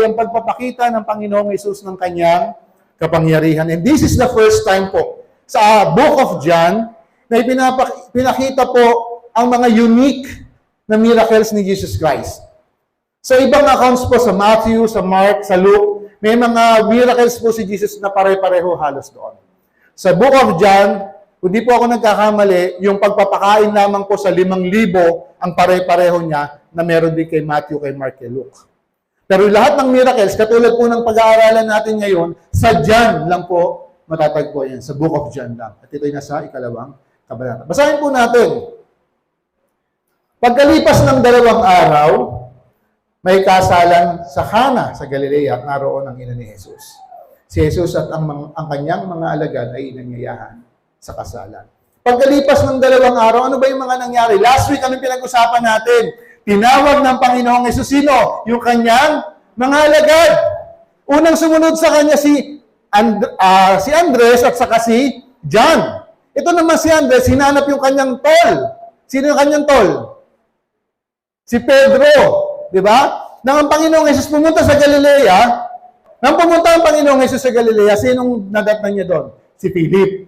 ang pagpapakita ng Panginoong Hesus ng kanyang kapangyarihan. And this is the first time po sa Book of John na pinakita po ang mga unique na miracles ni Jesus Christ. Sa ibang accounts po, sa Matthew, sa Mark, sa Luke, may mga miracles po si Jesus na pare-pareho halos doon. Sa Book of John, kung di po ako nagkakamali, yung pagpapakain lamang po sa 5,000 ang pare-pareho niya na meron din kay Matthew, kay Mark, kay Luke. Pero lahat ng miracles, katulad po ng pag-aaralan natin ngayon, sa John lang po matatagpo yan, sa Book of John lang. At ito'y nasa 2 kabanata. Basahin po natin. Pagkalipas ng 2 araw, may kasalan sa Cana sa Galilea at naroon ang ina ni Jesus. Si Jesus at ang kanyang mga alagad ay inanyayahan sa kasalan. Pagkalipas ng 2 araw, ano ba yung mga nangyari? Last week, anong pinag-usapan natin? Tinawag ng Panginoong Jesus sino? Yung kanyang mga alagad. Unang sumunod sa kanya si Andres at saka si John. Ito naman si Andres, hinanap yung kanyang tol. Sino yung kanyang tol? Si Pedro. Di ba? Nang ang Panginoong Jesus pumunta sa Galilea, nang pumunta ang Panginoong Jesus sa Galilea, sinong nadatnan niya doon? Si Philip.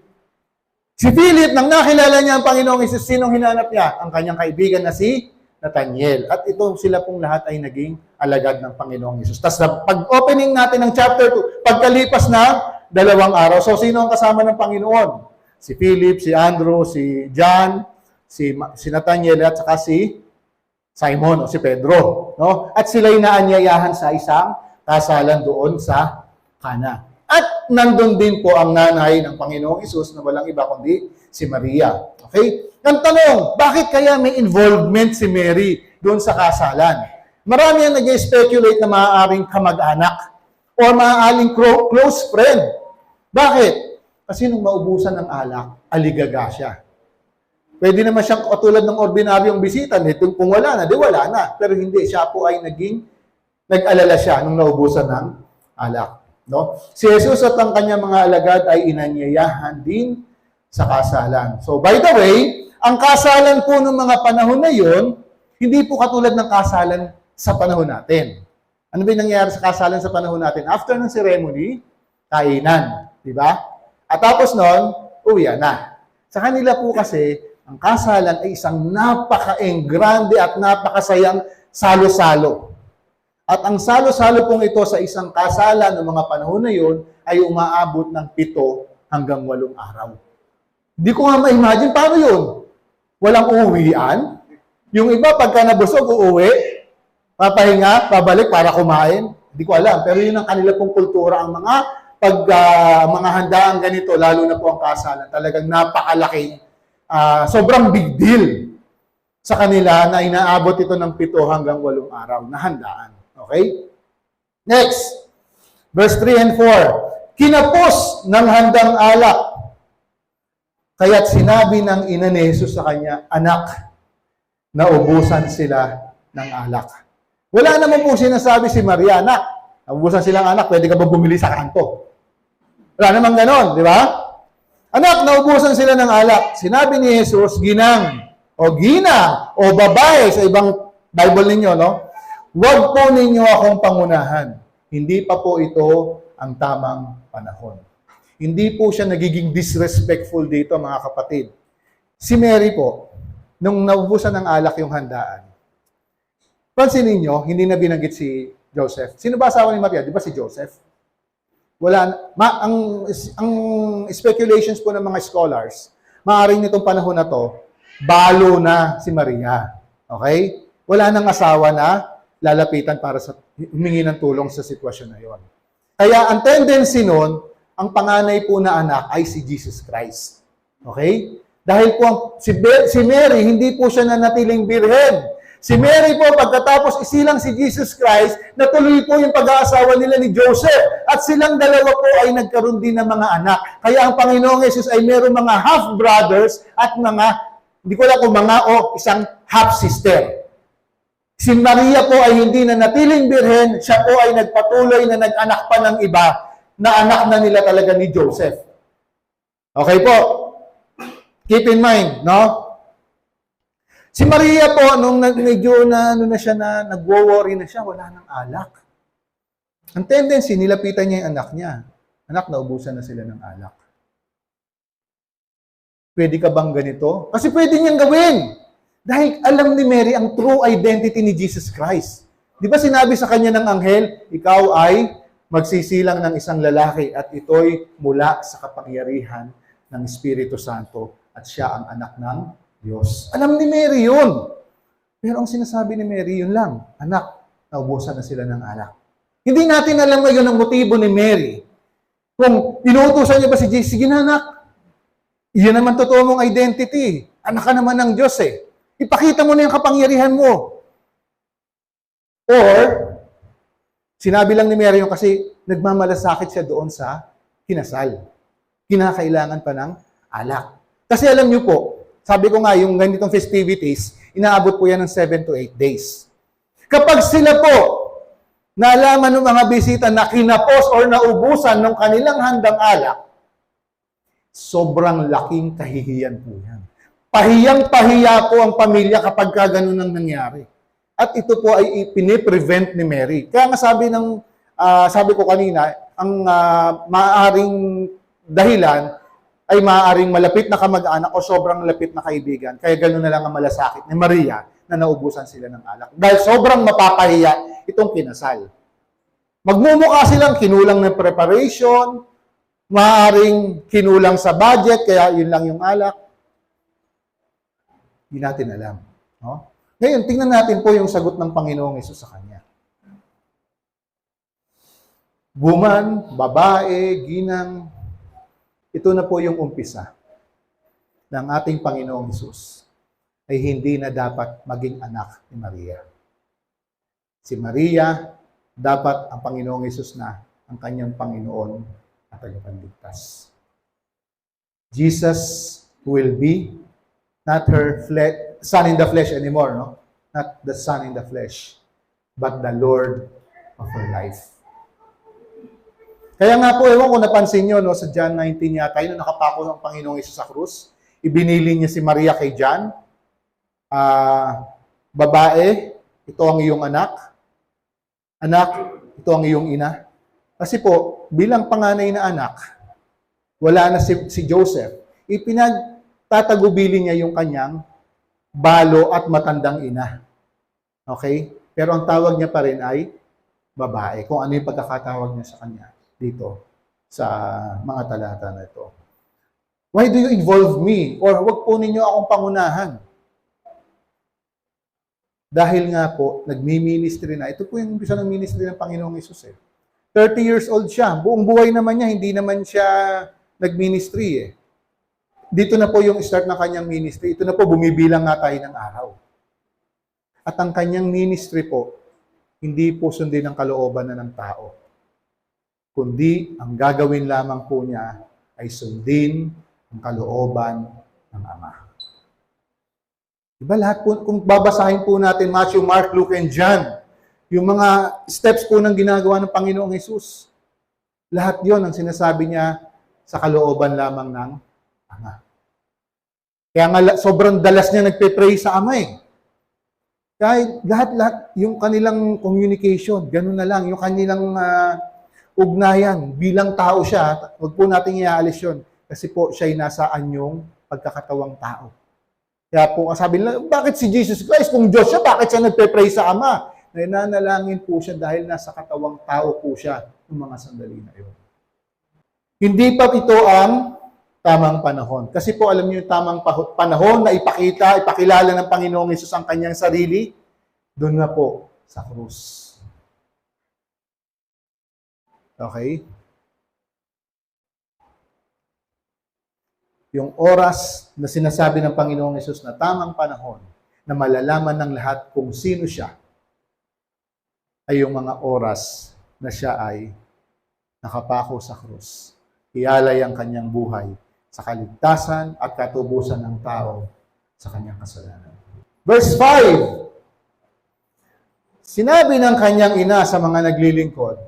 Si Philip, nang nakilala niya ang Panginoong Jesus, sinong hinanap niya? Ang kanyang kaibigan na si Nathaniel. At ito sila pong lahat ay naging alagad ng Panginoong Jesus. Tapos pag-opening natin ng chapter 2, pagkalipas na 2 araw, so sino ang kasama ng Panginoon? Si Philip, si Andrew, si John, si Nathaniel, at saka si Simon o si Pedro. No? At sila'y naanyayahan sa isang kasalan doon sa Cana. At nandun din po ang nanay ng Panginoong Hesus na walang iba kundi si Maria. Okay? Ang tanong, bakit kaya may involvement si Mary doon sa kasalan? Marami ang nag-speculate na maaaring kamag-anak o maaaring close friend. Bakit? Kasi nung maubusan ng alak, aligaga siya. Pwede naman siyang katulad ng ordinaryong bisita. Kung wala na, di wala na. Pero hindi, siya po ay nag-alala siya nung naubusan ng alak. No? Si Jesus at ang kanyang mga alagad ay inanyayahan din sa kasalan. So, by the way, ang kasalan po ng mga panahon na yon, hindi po katulad ng kasalan sa panahon natin. Ano ba yung nangyayari sa kasalan sa panahon natin? After ng ceremony, kainan. Di ba? At tapos nun, uwian na. Sa kanila po kasi, ang kasalan ay isang napaka-engrande at napakasayang salo-salo. At ang salo-salo pong ito sa isang kasalan ng mga panahon na yun ay umaabot ng 7 hanggang 8 araw. Hindi ko nga ma-imagine, paano yun? Walang uuwian? Yung iba, pagka nabusog, uuwi, papahinga, pabalik para kumain. Hindi ko alam, pero yun ang kanila pong kultura. Ang mga handaan ganito, lalo na po ang kasalan, talagang napakalaking sobrang big deal sa kanila na inaabot ito ng 7 hanggang 8 araw na handaan. Okay? Next, verse 3 and 4. Kinapos ng handang alak, kaya't sinabi ng ina ni Jesus sa kanya, anak, naubusan sila ng alak. Wala naman po sinasabi si Maria, anak, naubusan silang anak, pwede ka ba bumili sa kanto? Wala naman ganon, di ba? Anak, naubusan sila ng alak. Sinabi ni Jesus, ginang, o gina, o babae, sa ibang Bible ninyo, no? Huwag po ninyo akong pangunahan. Hindi pa po ito ang tamang panahon. Hindi po siya nagiging disrespectful dito, mga kapatid. Si Mary po, nung naubusan ng alak yung handaan, pansinin nyo, hindi na binanggit si Joseph. Sino ba asawa ni Maria? Di ba si Joseph? Wala, ang speculations po ng mga scholars, maaaring nitong panahon na to, balo na si Maria. Okay? Wala nang asawa na lalapitan para sa humingi ng tulong sa sitwasyon na yon. Kaya ang tendency nun, ang panganay po na anak ay si Jesus Christ. Okay? Dahil po si Mary, hindi po siya nanatiling birhen. Si Mary po, pagkatapos isilang si Jesus Christ, natuloy po yung pag-aasawa nila ni Joseph. At silang dalawa po ay nagkaroon din ng mga anak. Kaya ang Panginoong Jesus ay meron mga half-brothers at mga, hindi ko alam kung mga o isang half-sister. Si Maria po ay hindi na natiling birhen, siya po ay nagpatuloy na nag-anak pa ng iba, na anak na nila talaga ni Joseph. Okay po? Keep in mind, no? Si Maria po, nung medyo na, nag-worry na siya, wala nang alak. Ang tendency, nilapitan niya yung anak niya. Anak, naubusan na sila ng alak. Pwede ka bang ganito? Kasi pwede niyang gawin. Dahil alam ni Mary ang true identity ni Jesus Christ. Di ba sinabi sa kanya ng anghel, ikaw ay magsisilang ng isang lalaki at ito'y mula sa kapangyarihan ng Espiritu Santo at siya ang anak ng Diyos. Alam ni Mary yun. Pero ang sinasabi ni Mary, yun lang, anak, naubusan na sila ng alak. Hindi natin alam ngayon ang motibo ni Mary. Kung inuutusan niya ba si Jesus, sige na anak, iyan naman totoo mong identity. Anak ka naman ng Diyos eh. Ipakita mo na yung kapangyarihan mo. Or, sinabi lang ni Mary yung kasi nagmamalasakit siya doon sa kinasal. Kinakailangan pa ng alak. Kasi alam niyo po, sabi ko nga, yung ganitong festivities, inaabot po yan ng 7 to 8 days. Kapag sila po, nalaman ng mga bisita na kinapos or naubusan ng kanilang handang alak, sobrang laking kahihiyan po yan. Pahiyang-pahiya po ang pamilya kapag ganun ang nangyari. At ito po ay piniprevent ni Mary. Kaya nga sabi ko kanina, ang maaaring dahilan ay maaaring malapit na kamag-anak o sobrang lapit na kaibigan. Kaya ganun na lang ang malasakit ni Maria na naubusan sila ng alak. Dahil sobrang mapapahiya itong kinasal. Magmumukha silang kinulang ng preparation, maaaring kinulang sa budget, kaya yun lang yung alak. Hindi natin alam. No? Ngayon, tingnan natin po yung sagot ng Panginoong Hesus sa kanya. Woman, babae, ginang, ito na po yung umpisa ng ating Panginoong Hesus ay hindi na dapat maging anak ni Maria. Si Maria, dapat ang Panginoong Hesus na ang kanyang Panginoon at tagapagligtas. Jesus will be not her son in the flesh anymore, no? Not the son in the flesh, but the Lord of her life. Kaya nga po, ewan kung napansin nyo, no, sa John 19 yata, yun nakapako ng Panginoong Hesus sa krus, ibinili niya si Maria kay John, babae, ito ang iyong anak, ito ang iyong ina. Kasi po, bilang panganay na anak, wala na si Joseph, ipinagtatagubili niya yung kanyang balo at matandang ina. Okay? Pero ang tawag niya pa rin ay babae. Kung ano yung pagkakatawag niya sa kanya dito sa mga talata na ito. Why do you involve me? Or wag po ninyo akong pangunahan. Dahil nga po, nagmi-ministry na. Ito po yung umpisa ng ministry ng Panginoong Hesus eh. 30 years old siya. Buong buhay naman niya, hindi naman siya nag-ministry eh. Dito na po yung start ng kanyang ministry. Ito na po, bumibilang nga tayo ng araw. At ang kanyang ministry po, hindi po sundin ang kalooban na ng tao. Kundi, ang gagawin lamang po niya ay sundin ang kalooban ng Ama. Diba lahat po, kung babasahin po natin Matthew, Mark, Luke, and John, yung mga steps po ng ginagawa ng Panginoong Hesus, lahat yon ang sinasabi niya sa kalooban lamang ng Ama. Kaya nga sobrang dalas niya nagpe-pray sa Ama eh. Kahit lahat yung kanilang communication, ganun na lang, yung kanilang ugnayan, bilang tao siya, huwag po natin iaalis yun. Kasi po siya'y nasa anyong pagkakatawang tao. Kaya po, sabi nila, bakit si Jesus Christ? Kung Diyos siya, bakit siya nagpe-pray sa Ama? Nananalangin po siya dahil nasa katawang tao po siya ng mga sandali na yun. Hindi pa ito ang tamang panahon. Kasi po alam niyo yung tamang panahon na ipakilala ng Panginoong Hesus ang kanyang sarili, doon na po sa krus. Okay? Yung oras na sinasabi ng Panginoong Hesus na tamang panahon na malalaman ng lahat kung sino siya ay yung mga oras na siya ay nakapako sa krus. Ialay ang kanyang buhay sa kaligtasan at katubusan ng tao sa kanyang kasalanan. Verse 5. Sinabi ng kanyang ina sa mga naglilingkod,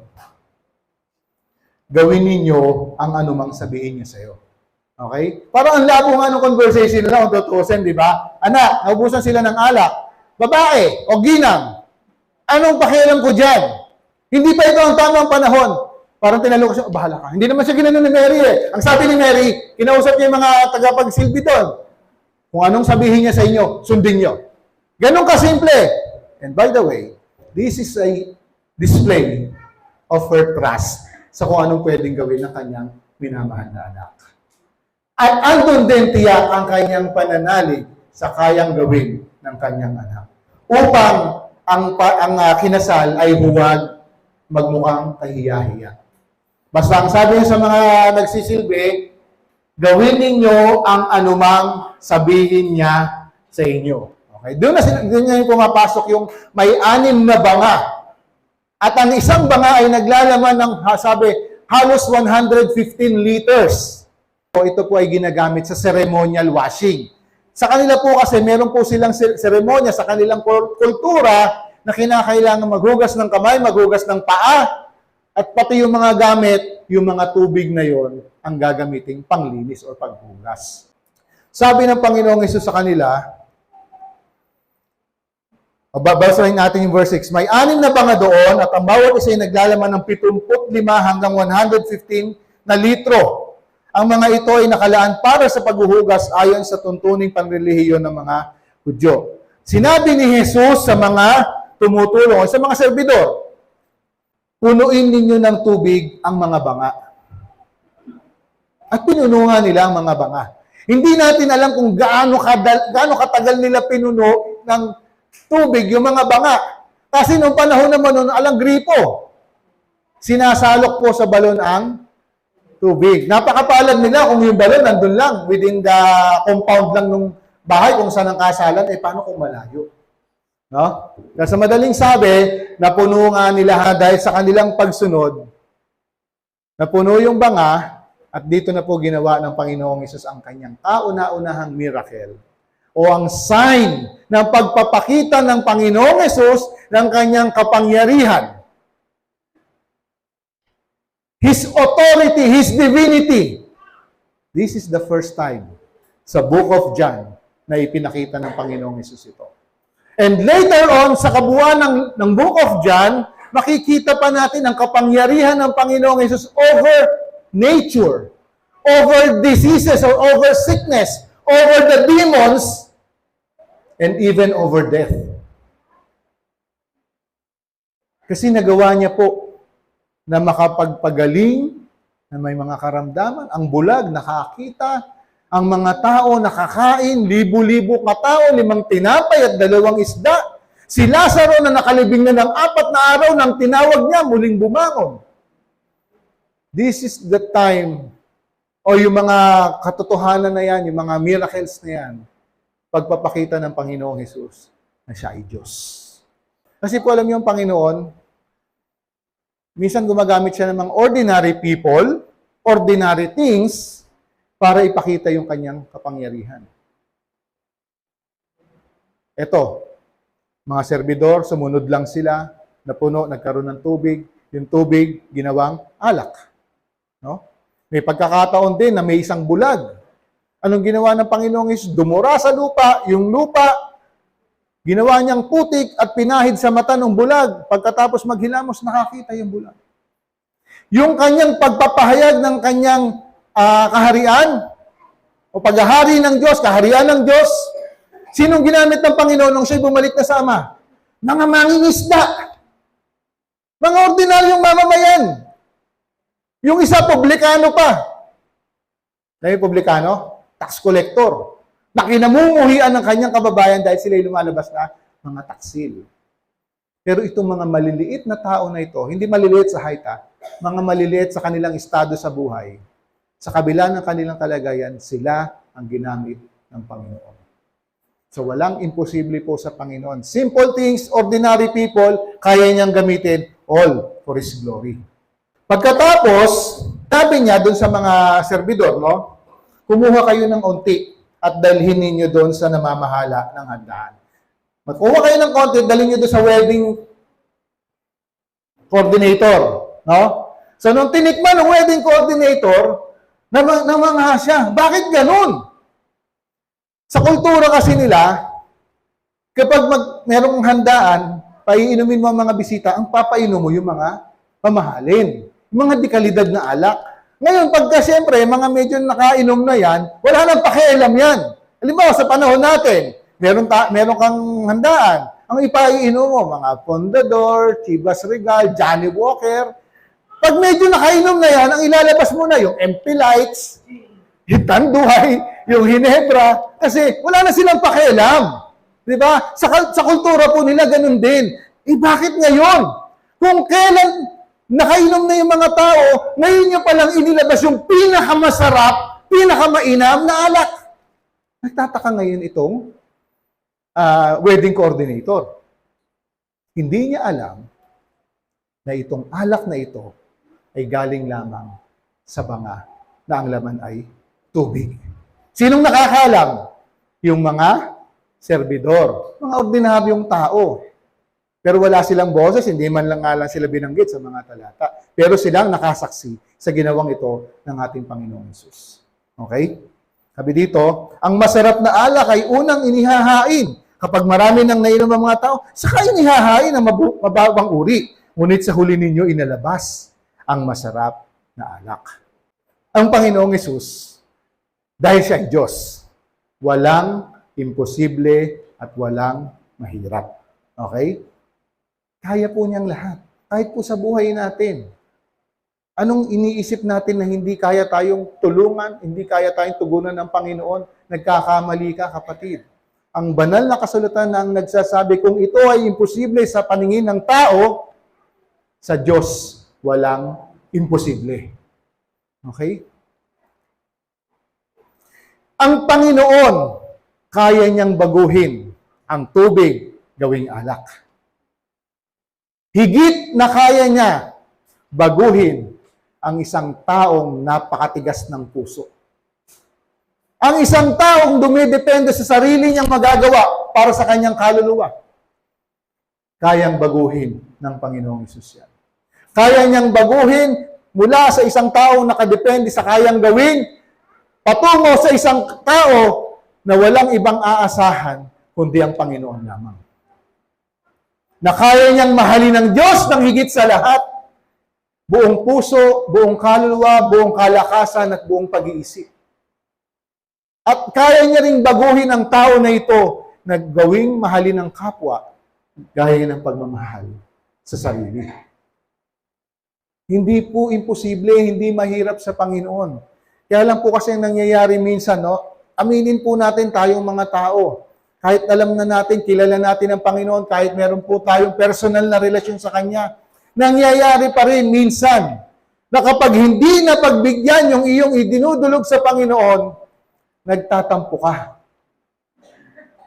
gawin ninyo ang anumang sabihin niya sa iyo. Okay? Parang ang labo nga ng conversation nila kung tutusin, di ba? Anak, naubusan sila ng alak. Babae o ginang. Anong pakialam ko dyan? Hindi pa ito ang tamang panahon. Parang tinalo ko siya, bahala ka. Hindi naman siya ginanon ni Mary eh. Ang sabi ni Mary, kinausap niya yung mga tagapagsilbi doon. Kung anong sabihin niya sa inyo, sundin niyo. Ganon kasimple. And by the way, this is a display of her trust sa kung anong pwedeng gawin ng kanyang minamahal na anak. At andun din tiyak ang kanyang pananalig sa kayang gawin ng kanyang anak. Upang ang kinasal ay huwag magmukhang kahiya-hiya. Basta ang sabi niya sa mga nagsisilbi, gawin ninyo ang anumang sabihin niya sa inyo. Okay? Doon na yung pumapasok yung may 6 na banga. At ang isang banga ay naglalaman ng, sabi, halos 115 liters. So, ito po ay ginagamit sa ceremonial washing. Sa kanila po kasi, meron po silang seremonya sa kanilang kultura na kinakailangan maghugas ng kamay, maghugas ng paa, at pati yung mga gamit, yung mga tubig na yon ang gagamiting panglinis o paghugas. Sabi ng Panginoong Hesus sa kanila, babasahin natin yung verse 6, may 6 na banga doon at ang bawat isa ay naglalaman ng 75 hanggang 115 na litro. Ang mga ito ay nakalaan para sa paghuhugas ayon sa tuntuning panrelihiyon ng mga Hudyo. Sinabi ni Jesus sa mga tumutulong, sa mga serbidor, punuin ninyo ng tubig ang mga banga. At pinuno nga nila ang mga banga. Hindi natin alam kung gaano katagal nila pinuno ng tubig yung mga banga. Kasi nung panahon naman nun, alang gripo. Sinasalok po sa balon ang tubig. Napakapalad nila kung yung balon nandun lang, within the compound lang ng bahay kung saan ang kasalan, paano kung malayo? No? Kasi madaling sabi, napuno nga nila dahil sa kanilang pagsunod, napuno yung banga, at dito na po ginawa ng Panginoong Hesus ang kanyang kauna-unahang miracle o ang sign ng pagpapakita ng Panginoong Hesus ng kanyang kapangyarihan. His authority, His divinity. This is the first time sa Book of John na ipinakita ng Panginoong Hesus ito. And later on, sa kabuuan ng Book of John, makikita pa natin ang kapangyarihan ng Panginoong Hesus over nature, over diseases or over sickness, over the demons, and even over death. Kasi nagawa niya po na makapagpagaling, na may mga karamdaman, ang bulag nakakita, ang mga tao nakakain, libo-libo katao, 5 tinapay at 2 isda. Si Lazaro na nakalibing na ng 4 na araw nang tinawag niya, muling bumangon. This is the time, o yung mga katotohanan na yan, yung mga miracles na yan, pagpapakita ng Panginoong Hesus na siya ay Diyos. Kasi po alam niyo ang Panginoon, minsan gumagamit siya ng mga ordinary people, ordinary things, para ipakita yung kanyang kapangyarihan. Ito, mga serbidor, sumunod lang sila, napuno, nagkaroon ng tubig, yung tubig, ginawang alak. No? May pagkakataon din na may isang bulag. Anong ginawa ng Panginoong Hesus? Dumura sa lupa, yung lupa, ginawa niyang putik at pinahid sa mata ng bulag. Pagkatapos maghilamos, nakakita yung bulag. Yung kanyang pagpapahayag ng kanyang kaharian, o paghahari ng Diyos, kaharian ng Diyos, sinong ginamit ng Panginoon nung siya'y bumalik na sa Ama? Mga mangingisda. Mga ordinaryong mamamayan. Yung isa, publikano pa. Dahil publikano, tax collector. Na kinamumuhian ng kanyang kababayan dahil sila'y lumalabas na mga taksil. Pero itong mga maliliit na tao na ito, hindi maliliit sa height, mga maliliit sa kanilang estado sa buhay, sa kabila ng kanilang kalagayan, sila ang ginamit ng Panginoon. So walang imposible po sa Panginoon. Simple things, ordinary people, kaya niyang gamitin all for His glory. Pagkatapos, sabi niya doon sa mga serbidor, no? Kumuha kayo ng unti at dalhin ninyo doon sa namamahala ng handaan. Magkuha kayo ng konti, dalhin niyo doon sa wedding coordinator, no? So nung tinikman ng wedding coordinator, namangha siya. Bakit ganun? Sa kultura kasi nila, kapag merong handaan, paiinumin mo ang mga bisita, ang papainom mo yung mga mamahalin. Yung mga dekalidad na alak. Ngayon, pagka siyempre, mga medyo nakainom na yan, wala nang pakialam yan. Halimbawa, sa panahon natin, meron kang handaan. Ang ipaiinom mo, mga Pondador, Chivas Regal, Johnny Walker. Pag medyo nakainom na yan, ang ilalabas mo na yung MP Lights, yung Tanduay, yung Hinebra, kasi wala na silang pakialam. Di ba? Sa kultura po nila, ganun din. Bakit ngayon? Kung kailan nakainom na yung mga tao, ngayon nyo palang inilabas yung pinakamasarap, pinakamainam na alak. Nagtataka ngayon itong wedding coordinator. Hindi niya alam na itong alak na ito ay galing lamang sa banga na ang laman ay tubig. Sinong nakakaalam? Yung mga serbidor, mga ordinaryong tao. Pero wala silang boses, hindi man lang nga lang sila binanggit sa mga talata. Pero silang nakasaksi sa ginawang ito ng ating Panginoong Hesus. Okay? Sabi dito, ang masarap na alak ay unang inihahain. Kapag marami nang nainom ng mga tao, saka inihahain ang mababang uri. Ngunit sa huli ninyo inalabas ang masarap na alak. Ang Panginoong Hesus, dahil siya ay Diyos, walang imposible at walang mahirap. Okay? Kaya po niyang lahat. Kahit po sa buhay natin. Anong iniisip natin na hindi kaya tayong tulungan, hindi kaya tayong tugunan ng Panginoon? Nagkakamali ka, kapatid. Ang banal na kasulatan na ang nagsasabi kung ito ay imposible sa paningin ng tao, sa Diyos walang imposible. Okay? Ang Panginoon, kaya niyang baguhin ang tubig gawing alak. Higit na kaya niya baguhin ang isang taong napakatigas ng puso. Ang isang taong dumidepende sa sarili niyang magagawa para sa kanyang kaluluwa. Kayang baguhin ng Panginoong Hesus yan. Kaya niyang baguhin mula sa isang taong nakadepende sa kayang gawin, patungo sa isang tao na walang ibang aasahan kundi ang Panginoon lamang. Na kaya niyang mahalin ng Diyos ng higit sa lahat, buong puso, buong kaluluwa, buong kalakasan at buong pag-iisip. At kaya niya ring baguhin ang tao na ito na gawing mahalin ng kapwa gaya ng pagmamahal sa sarili. Hindi po imposible, hindi mahirap sa Panginoon. Kaya lang po kasi nangyayari minsan, no? Aminin po natin tayong mga tao. Kahit alam na natin, kilala natin ang Panginoon, kahit meron po tayong personal na relasyon sa Kanya, nangyayari pa rin minsan na kapag hindi na pagbigyan yung iyong idinudulog sa Panginoon, nagtatampo ka.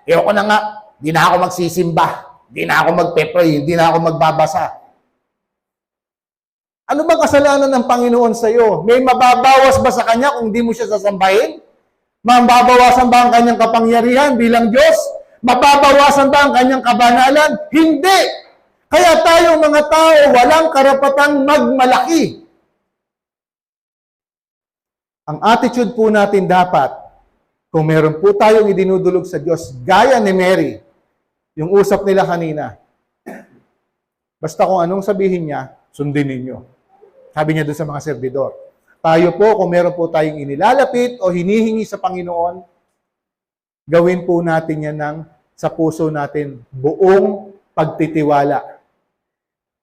Ayoko na nga, hindi na ako magsisimba, hindi na ako magpe-pray, hindi na ako magbabasa. Ano bang kasalanan ng Panginoon sa iyo? May mababawas ba sa Kanya kung di mo siya sasambahin? Mababawasan ba ang Kanyang kapangyarihan bilang Diyos? Mababawasan ba ang Kanyang kabanalan? Hindi! Kaya tayong mga tao, walang karapatang magmalaki. Ang attitude po natin dapat, kung meron po tayong idinudulog sa Diyos, gaya ni Mary, yung usap nila kanina, basta kung anong sabihin niya, sundin ninyo. Sabi niya doon sa mga serbidor. Tayo po, kung meron po tayong inilalapit o hinihingi sa Panginoon, gawin po natin yan sa puso natin buong pagtitiwala.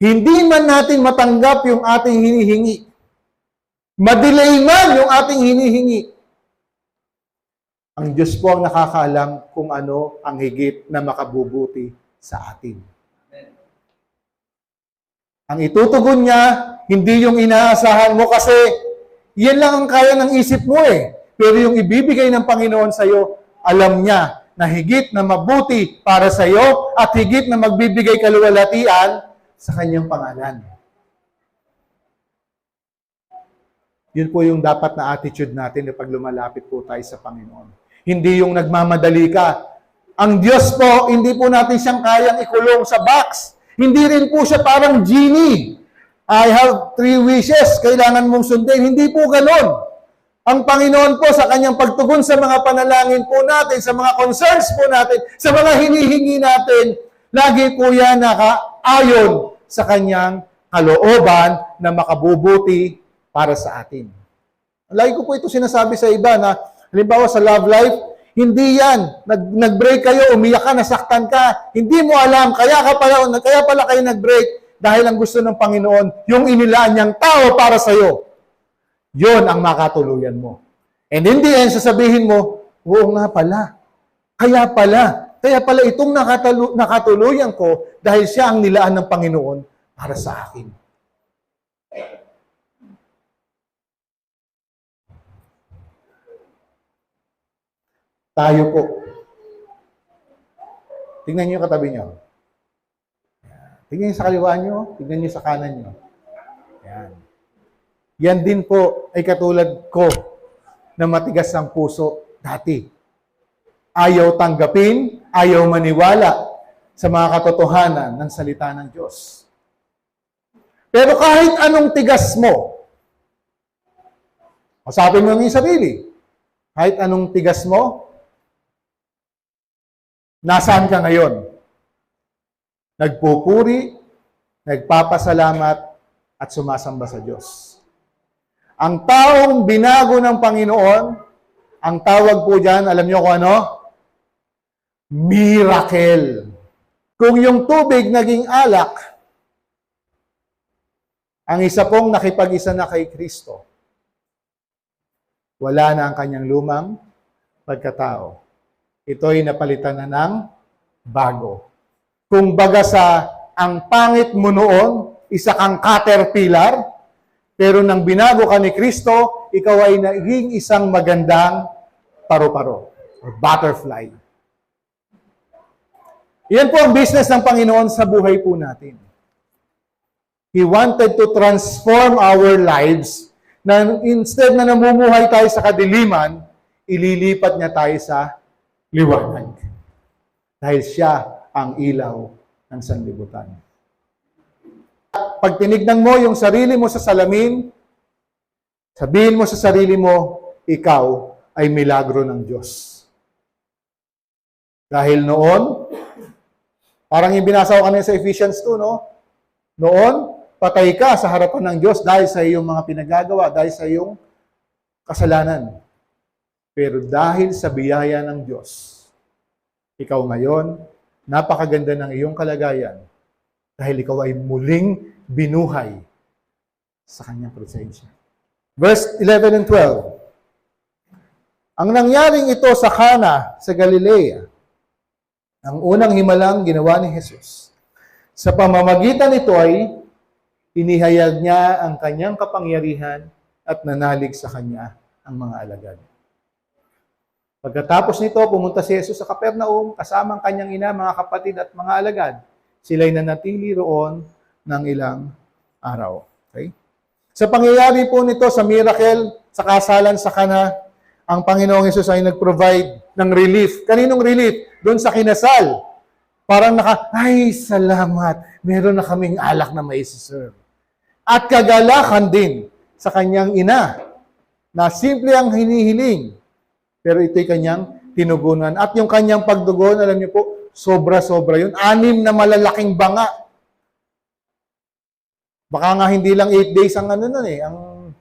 Hindi man natin matanggap yung ating hinihingi. Madelay man yung ating hinihingi. Ang Diyos po ang nakakaalam kung ano ang higit na makabubuti sa atin. Ang itutugon niya, hindi yung inaasahan mo kasi yan lang ang kaya ng isip mo eh. Pero yung ibibigay ng Panginoon sa iyo, alam niya na higit na mabuti para sa iyo at higit na magbibigay kaluwalhatian sa kanyang pangalan. Yun po yung dapat na attitude natin kapag lumalapit po tayo sa Panginoon. Hindi yung nagmamadali ka. Ang Diyos po, hindi po natin siyang kayang ikulong sa box. Hindi rin po siya parang genie. I have 3 wishes, kailangan mong sundin. Hindi po ganon. Ang Panginoon po sa kanyang pagtugon sa mga panalangin po natin, sa mga concerns po natin, sa mga hinihingi natin, lagi po yan ayon sa kanyang kalooban na makabubuti para sa atin. Lagi ko po ito sinasabi sa iba na, halimbawa sa love life, hindi yan. Nag-break kayo, umiyak ka, nasaktan ka. Hindi mo alam, kaya pala kayo nag-break dahil ang gusto ng Panginoon, yung inilaan niyang tao para sa'yo. Yun ang makatuluyan mo. And in the end, sasabihin mo, oo nga pala. Kaya pala itong nakatuluyan ko dahil siya ang nilaan ng Panginoon para sa akin. Tayo po. Tingnan niyo yung katabi niyo. Tingnan niyo sa kaliwa niyo, tingnan niyo sa kanan niyo. Yan. Yan din po ay katulad ko na matigas ang puso dati. Ayaw tanggapin, ayaw maniwala sa mga katotohanan ng salita ng Diyos. Pero kahit anong tigas mo, masapin mo yung sarili, kahit anong tigas mo, nasaan ka ngayon? Nagpupuri, nagpapasalamat, at sumasamba sa Diyos. Ang taong binago ng Panginoon, ang tawag po dyan, alam niyo kung ano? Miracle. Kung yung tubig naging alak, ang isa pong nakipag-isa na kay Kristo, wala na ang kanyang lumang pagkatao. Ito'y napalitan na ng bago. Kung baga sa ang pangit mo noon, isa kang caterpillar, pero nang binago ka ni Kristo, ikaw ay naging isang magandang paru-paro or butterfly. Iyan po ang business ng Panginoon sa buhay po natin. He wanted to transform our lives na instead na namumuhay tayo sa kadiliman, ililipat niya tayo sa liwanag. Dahil siya ang ilaw ng sanlibutan. Pag tinignan mo yung sarili mo sa salamin, sabihin mo sa sarili mo, ikaw ay milagro ng Diyos. Dahil noon, parang yung binasa ko kanina sa Ephesians 2, no? Noon, patay ka sa harapan ng Diyos dahil sa iyong mga pinagagawa, dahil sa iyong kasalanan. Pero dahil sa biyaya ng Diyos, ikaw ngayon, napakaganda ng iyong kalagayan dahil ikaw ay muling binuhay sa kanyang presensya. Verse 11 and 12. Ang nangyaring ito sa Cana sa Galilea, ang unang himalang ginawa ni Jesus. Sa pamamagitan nito ay inihayag niya ang kanyang kapangyarihan at nanalig sa kanya ang mga alagad. Pagkatapos nito, pumunta si Jesus sa Capernaum kasama ang kanyang ina, mga kapatid at mga alagad. Sila'y nanatili roon ng ilang araw. Okay? Sa pangyayari po nito, sa miracle, sa kasalan sa Cana, ang Panginoong Jesus ay nag-provide ng relief. Kaninong relief? Doon sa kinasal. Parang ay, salamat. Meron na kaming alak na may serve. At kagalakan din sa kanyang ina na simple ang hinihiling. Pero ito'y kanyang tinugunan. At yung kanyang pagdugon, alam niyo po, sobra-sobra yun. 6 na malalaking banga. Baka nga hindi lang 8 days ang ang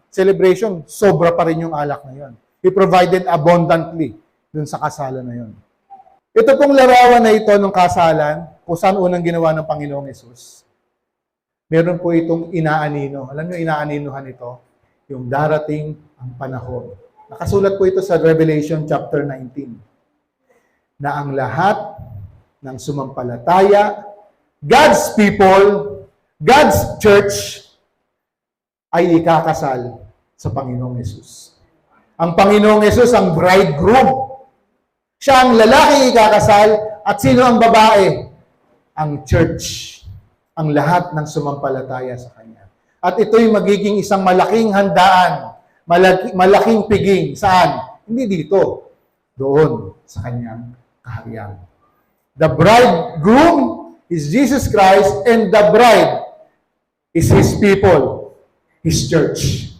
celebration, sobra pa rin yung alak na yun. He provided abundantly dun sa kasalan na yun. Ito pong larawan na ito ng kasalan, kung saan unang ginawa ng Panginoong Yesus. Meron po itong inaanino. Alam niyo, inaaninuhan ito? Yung darating ang panahon. Nakasulat po ito sa Revelation chapter 19. Na ang lahat ng sumampalataya, God's people, God's church, ay ikakasal sa Panginoong Yesus. Ang Panginoong Yesus ang bridegroom. Siya ang lalaki ikakasal at sino ang babae? Ang church. Ang lahat ng sumampalataya sa Kanya. At ito'y magiging isang malaking handaan, malaking piging. Saan? Hindi dito. Doon sa Kanyang kaharian. The bridegroom is Jesus Christ and the bride is His people, His church.